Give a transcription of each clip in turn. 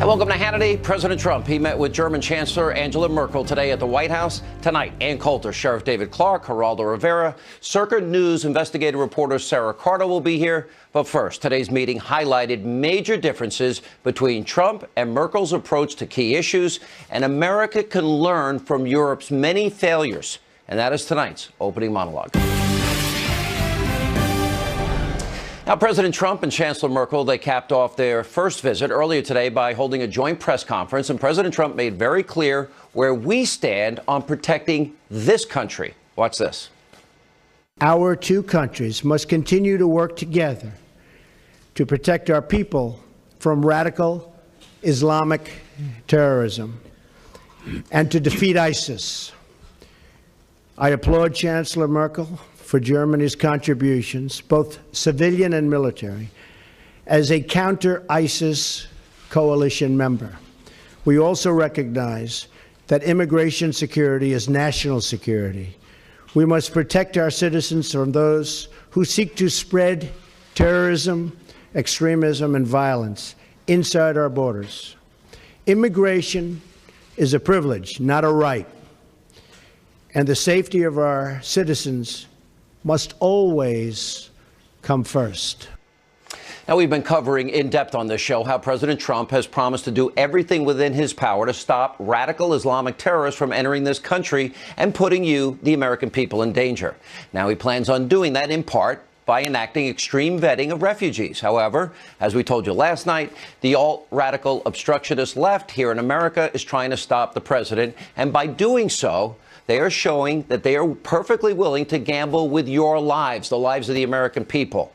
And welcome to Hannity. President Trump, he met with German Chancellor Angela Merkel today at the White House. Tonight, Ann Coulter, Sheriff David Clark, Geraldo Rivera, Circuit News investigative reporter Sarah Carter will be here. But first, today's meeting highlighted major differences between Trump and Merkel's approach to key issues, and America can learn from Europe's many failures. And that is tonight's opening monologue. Now, President Trump and Chancellor Merkel, they capped off their first visit earlier today by holding a joint press conference. And President Trump made very clear where we stand on protecting this country. Watch this. Our two countries must continue to work together to protect our people from radical Islamic terrorism and to defeat ISIS. I applaud Chancellor Merkel for Germany's contributions, both civilian and military, as a counter-ISIS coalition member. We also recognize that immigration security is national security. We must protect our citizens from those who seek to spread terrorism, extremism, and violence inside our borders. Immigration is a privilege, not a right, and the safety of our citizens must always come first. Now, we've been covering in depth on this show how President Trump has promised to do everything within his power to stop radical Islamic terrorists from entering this country and putting you, the American people, in danger. Now, he plans on doing that in part by enacting extreme vetting of refugees. However, as we told you last night, the alt-radical obstructionist left here in America is trying to stop the president, and by doing so, they are showing that they are perfectly willing to gamble with your lives, the lives of the American people.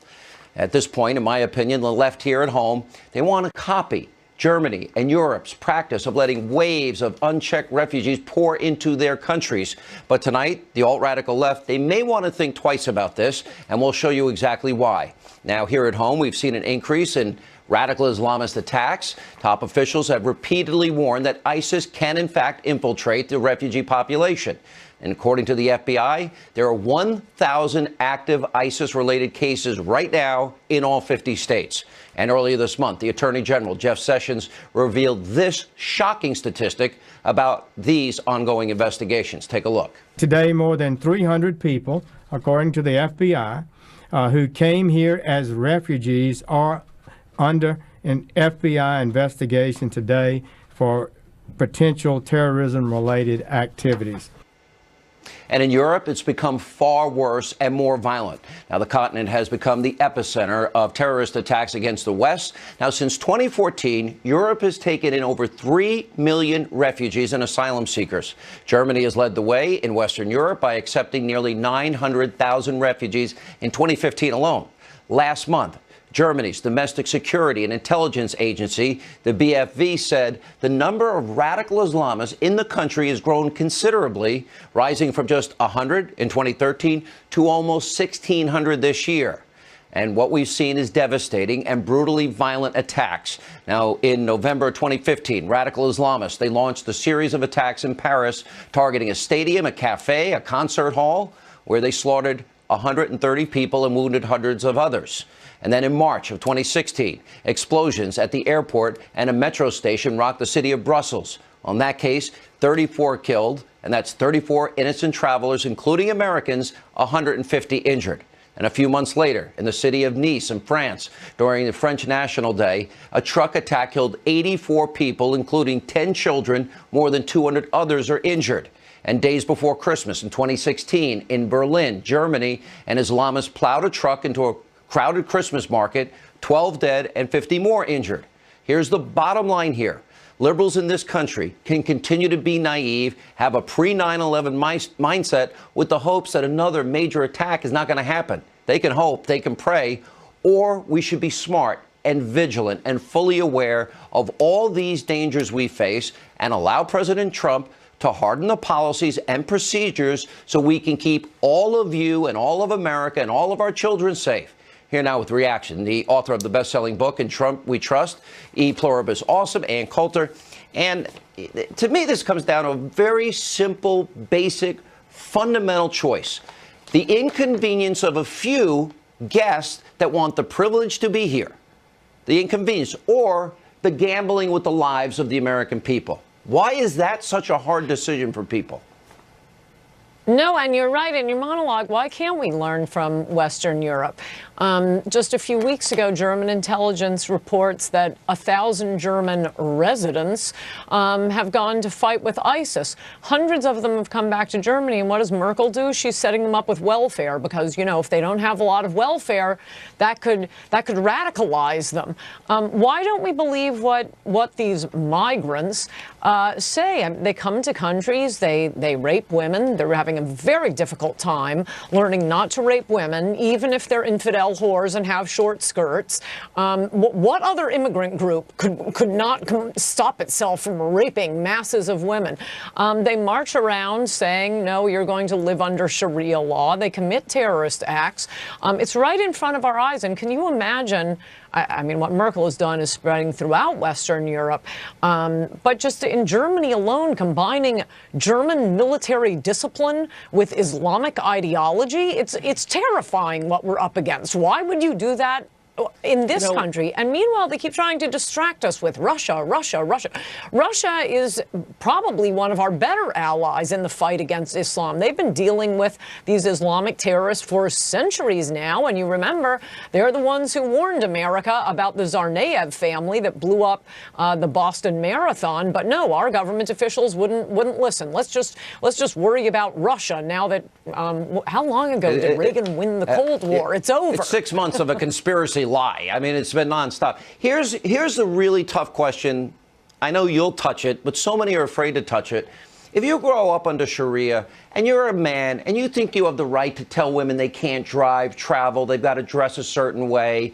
At this point, in my opinion, the left here at home, they want to copy Germany and Europe's practice of letting waves of unchecked refugees pour into their countries. But tonight, the alt-radical left, they may want to think twice about this, and we'll show you exactly why. Now, here at home, we've seen an increase in radical Islamist attacks. Top officials have repeatedly warned that ISIS can, in fact, infiltrate the refugee population. And according to the FBI, there are 1,000 active ISIS-related cases right now in all 50 states. And earlier this month, the Attorney General, Jeff Sessions, revealed this shocking statistic about these ongoing investigations. Take a look. Today, more than 300 people, according to the FBI, who came here as refugees are under an FBI investigation today for potential terrorism-related activities. And in Europe, it's become far worse and more violent. Now, the continent has become the epicenter of terrorist attacks against the West. Now, since 2014, Europe has taken in over 3 million refugees and asylum seekers. Germany has led the way in Western Europe by accepting nearly 900,000 refugees in 2015 alone. Last month, Germany's Domestic Security and Intelligence Agency, the BFV, said the number of radical Islamists in the country has grown considerably, rising from just 100 in 2013 to almost 1,600 this year. And what we've seen is devastating and brutally violent attacks. Now, in November 2015, radical Islamists, they launched a series of attacks in Paris, targeting a stadium, a cafe, a concert hall, where they slaughtered 130 people and wounded hundreds of others. And then in March of 2016, explosions at the airport and a metro station rocked the city of Brussels. On that case, 34 killed, and that's 34 innocent travelers, including Americans, 150 injured. And a few months later, in the city of Nice in France, during the French National Day, a truck attack killed 84 people, including 10 children. More than 200 others are injured. And days before Christmas in 2016, in Berlin, Germany, an Islamist plowed a truck into a crowded Christmas market, 12 dead and 50 more injured. Here's the bottom line here. Liberals in this country can continue to be naive, have a pre-9/11 mindset with the hopes that another major attack is not going to happen. They can hope, they can pray, or we should be smart and vigilant and fully aware of all these dangers we face and allow President Trump to harden the policies and procedures so we can keep all of you and all of America and all of our children safe. Here now with reaction, the author of the best-selling book, In Trump We Trust, E Pluribus Awesome, Ann Coulter. And to me, this comes down to a very simple, basic, fundamental choice. The inconvenience of a few guests that want the privilege to be here. The inconvenience. Or the gambling with the lives of the American people? Why is that such a hard decision for people? No, and you're right in your monologue. Why can't we learn from Western Europe? Just a few weeks ago, German intelligence reports that 1,000 German residents have gone to fight with ISIS. Hundreds of them have come back to Germany, and what does Merkel do? She's setting them up with welfare because, you know, if they don't have a lot of welfare, that could radicalize them. Why don't we believe what these migrants say? They come to countries, they rape women. They're having a very difficult time learning not to rape women, even if they're infidel whores and have short skirts. What other immigrant group could not stop itself from raping masses of women? They march around saying, no, you're going to live under Sharia law. They commit terrorist acts. It's right in front of our eyes. And can you imagine? I mean, what Merkel has done is spreading throughout Western Europe. But just in Germany alone, combining German military discipline with Islamic ideology, it's terrifying what we're up against. Why would you do that in this country? And meanwhile, they keep trying to distract us with Russia, Russia, Russia. Russia is probably one of our better allies in the fight against Islam. They've been dealing with these Islamic terrorists for centuries now. And you remember, they're the ones who warned America about the Tsarnaev family that blew up the Boston Marathon. But no, our government officials wouldn't listen. Let's just worry about Russia now that how long ago did Reagan win the Cold War? It's over. It's 6 months of a conspiracy lie. I mean, it's been nonstop. Here's the really tough question. I know you'll touch it, but so many are afraid to touch it. If you grow up under Sharia and you're a man and you think you have the right to tell women they can't drive, travel, they've got to dress a certain way,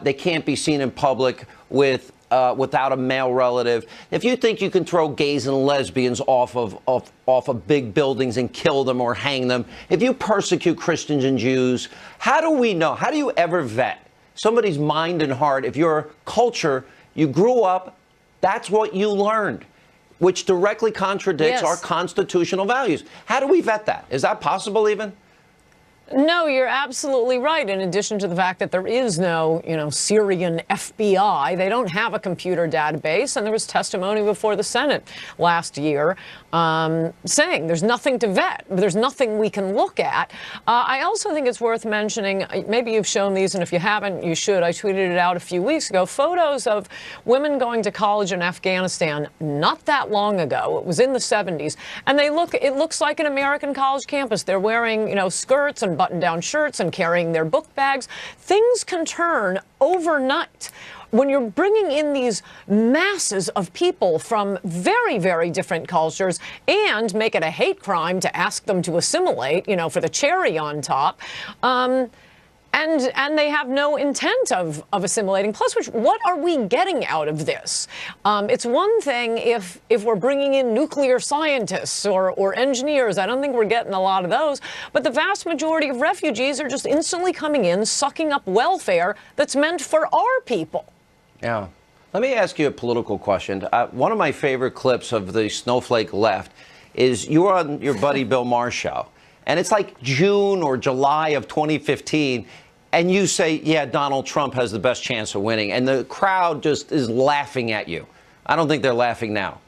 they can't be seen in public without a male relative. If you think you can throw gays and lesbians off of big buildings and kill them or hang them, if you persecute Christians and Jews, how do we know? How do you ever vet somebody's mind and heart? If your culture, you grew up, that's what you learned, which directly contradicts our constitutional values. How do we vet that? Is that possible even? No, you're absolutely right. In addition to the fact that there is no, Syrian FBI, they don't have a computer database, and there was testimony before the Senate last year saying there's nothing to vet, there's nothing we can look at. I also think it's worth mentioning, maybe you've shown these, and if you haven't, you should. I tweeted it out a few weeks ago, photos of women going to college in Afghanistan not that long ago. It was in the 70s, and it looks like an American college campus. They're wearing, skirts and button-down shirts and carrying their book bags. Things can turn overnight when you're bringing in these masses of people from very, very different cultures and make it a hate crime to ask them to assimilate, for the cherry on top. And they have no intent of assimilating. Plus, what are we getting out of this? It's one thing if we're bringing in nuclear scientists or engineers. I don't think we're getting a lot of those. But the vast majority of refugees are just instantly coming in, sucking up welfare that's meant for our people. Yeah. Let me ask you a political question. One of my favorite clips of the snowflake left is you were on your buddy Bill Maher's show. And it's like June or July of 2015, and you say, yeah, Donald Trump has the best chance of winning. And the crowd just is laughing at you. I don't think they're laughing now.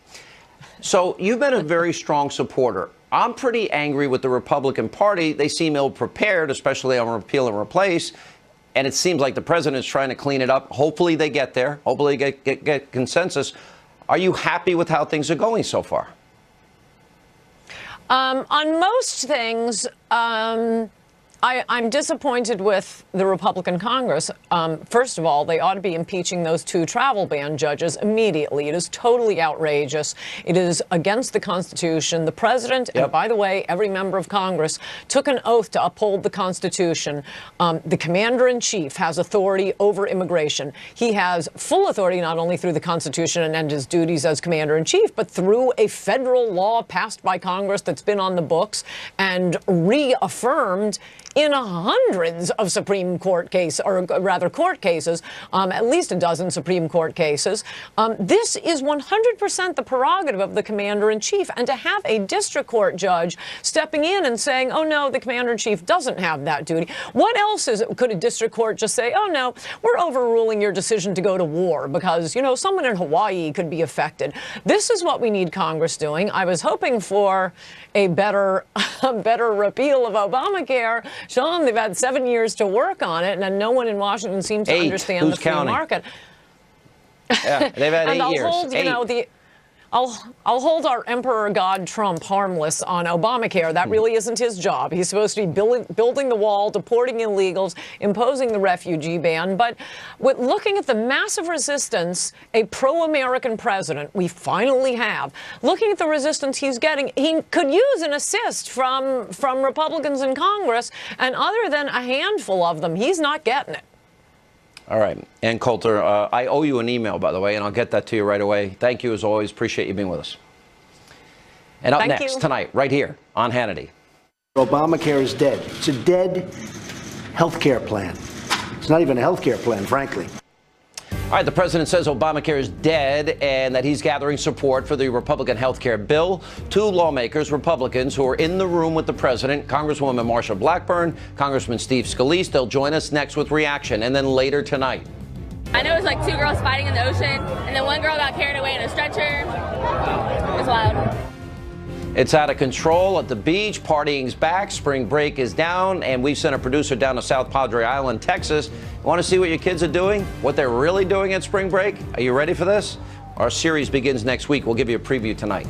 So you've been a very strong supporter. I'm pretty angry with the Republican Party. They seem ill-prepared, especially on repeal and replace. And it seems like the president's trying to clean it up. Hopefully they get there. Hopefully they get consensus. Are you happy with how things are going so far? On most things, I'm disappointed with the Republican Congress. First of all, they ought to be impeaching those 2 travel ban judges immediately. It is totally outrageous. It is against the Constitution. The president, and by the way, every member of Congress, took an oath to uphold the Constitution. The commander-in-chief has authority over immigration. He has full authority not only through the Constitution and his duties as commander-in-chief, but through a federal law passed by Congress that's been on the books and reaffirmed in hundreds of Supreme Court cases, or rather court cases, at least a dozen Supreme Court cases. This is 100% the prerogative of the commander-in-chief. And to have a district court judge stepping in and saying, oh, no, the commander-in-chief doesn't have that duty. What else could a district court just say, oh, no, we're overruling your decision to go to war because, you know, someone in Hawaii could be affected. This is what we need Congress doing. I was hoping for a better repeal of Obamacare. Sean, they've had 7 years to work on it, and no one in Washington seems to understand the free market. Yeah, they've had 8 and years. Hold, you know, I'll hold our Emperor God Trump harmless on Obamacare. That really isn't his job. He's supposed to be building the wall, deporting illegals, imposing the refugee ban. But with looking at the massive resistance a pro-American president we finally have, looking at the resistance he's getting, he could use an assist from Republicans in Congress. And other than a handful of them, he's not getting it. All right. And Coulter, I owe you an email, by the way, and I'll get that to you right away. Thank you, as always. Appreciate you being with us. And up next tonight, right here on Hannity. Obamacare is dead. It's a dead health care plan. It's not even a health care plan, frankly. All right, the president says Obamacare is dead and that he's gathering support for the Republican health care bill. Two lawmakers, Republicans, who are in the room with the president, Congresswoman Marsha Blackburn, Congressman Steve Scalise. They'll join us next with reaction, and then later tonight. I know it was like two girls fighting in the ocean, and then one girl got carried away in a stretcher. It was wild. It's out of control at the beach. Partying's back. Spring break is down, and we've sent a producer down to South Padre Island, Texas. Want to see what your kids are doing? What they're really doing at spring break? Are you ready for this? Our series begins next week. We'll give you a preview tonight.